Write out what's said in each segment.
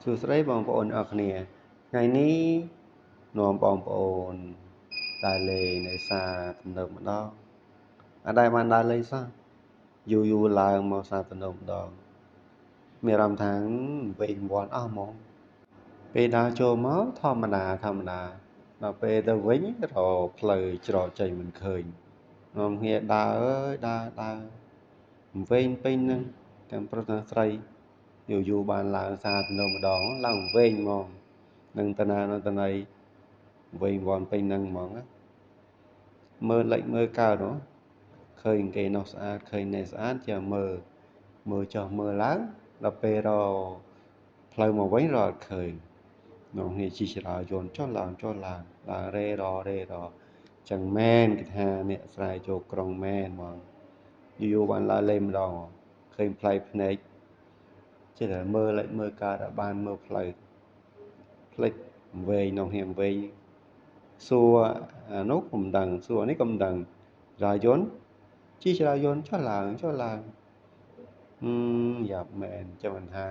សួស្តីបងប្អូនអរគ្នាថ្ងៃនេះនាំបងប្អូនដើរលេងនៅផ្សារទំនើបម្ដងអត់ដែលបានដើរលេងសោះយូរឡើងមកផ្សារទំនើបម្ដងមានអារម្មណ៍ថាវែងវាន់អស់ហ្មងពេលដើរចូលមកធម្មតាដល់ពេលទៅវិញរកផ្លូវច្រកចេញមិនឃើញនាំគ្នាដើរអើយដើរវែងពេញហ្នឹងទាំងប្រុសទាំងស្រីយូរបានឡើងផ្សារទំនើបម្ដងឡើងវែងហ្មងនឹងតាណានៅតាណីវែងវាន់ពេញហ្នឹងហ្មងមើលលិចមើលកើតហ៎ឃើញគេនោះស្អាតឃើញនេះស្អាតចាំមើលចុះមើលឡើងដល់ពេលរកផ្លូវមកវិញរកអត់ឃើញនោះនេះជីច្រាយយន្តចុះឡើងដើររេរចឹងមែនគេថាអ្នកស្រែចូលក្រុងមែនហ្មងយូរបានឡើងលេងម្ដងឃើញផ្លែកភ្នែកចេះតែមើលលិចមើលកើតឲ្យបានមើលផ្លូវផ្លេចវែងនោះនេះវែងសួរអានោះក៏មិនដឹងសួរនេះក៏មិនដឹងរាយន្តជីច្រាយន្តចុះឡើងយ៉ាប់មែនចាំមិនថា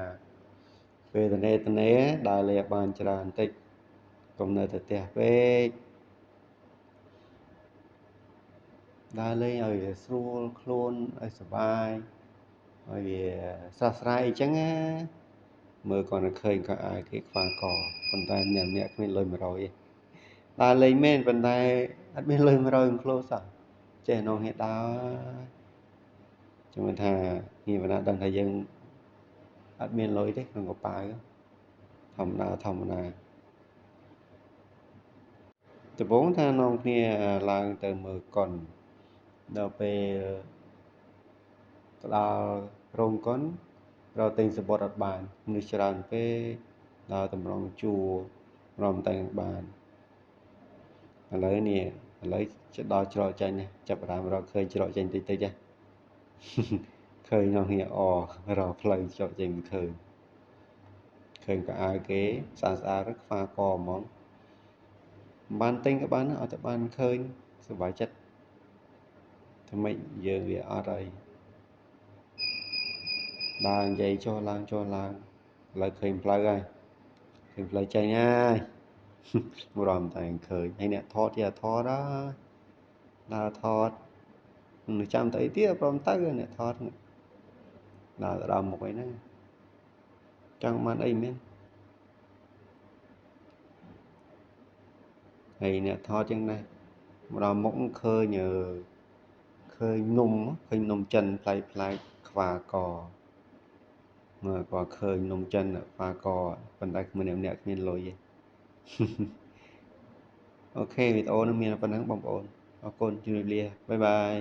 ពេលតនេដើរលេងបានច្រើនបន្តិចកុំនៅតែផ្ទះពេកដើរលេងឲ្យវាស្រួលខ្លួនឲ្យសុបាយឲ្យវាស្រស់ស្រាយអញ្ចឹងណាមើលគាត់ទៅឃើញក៏អាយគេខ្វះកប៉ុន្តែអ្នកគ្មានលុយ100ទេដើរលេងមែនប៉ុន្តែអត់មានលុយ100ក្នុងខ្លួនសោះចេះនោះហេដើរចាំមិនថាងារបណ្ណាដឹងថាយើងអត់មានលុយទេក្នុងកប៉ាល់ធម្មតាដំបូងថានាំគ្នាឡើងទៅមើលកុនដល់ពេលទៅដល់រោងកុនរកទិញសំបុត្រអត់បានមនុស្សច្រើនពេកដល់តម្រង់ជួររំតែងបានឥឡូវជិតដល់ច្រកចេញចាប់ផ្ដើមរកឃើញច្រកចេញតិចហ៎ឃើញនោះនេះរកផ្លូវច្រកចេញមិនឃើញក៏អាវគេស្អាតខ្វះកហ្មងបានទិញក៏បានអត់ទៅបានឃើញសុបាយចិត្តថ្មិចយើងវាអត់អីដើរនិយាយចុះឡើងឥឡូវឃើញផ្លូវហើយឃើញផ្លូវចេញហើយមករំតែឃើញហើយអ្នកថតទៀតថតដើរថតនឹងចាំទៅអីទៀតព្រមទៅអ្នកថតដើរទៅដល់មុខអីហ្នឹងចង់បានអីមែនហើយអ្នកថតចឹងដែរមកដល់មុខឃើញនំចិនប្លែកខ្វាកមើលគាត់ឃើញនំចិនខ្វាកប៉ុន្តែគ្មានអ្នកគ្មានលុយទេអូខេវីដេអូនេះមានប៉ុណ្ណឹងបងប្អូនអរគុណជម្រាបលាបាយបាយ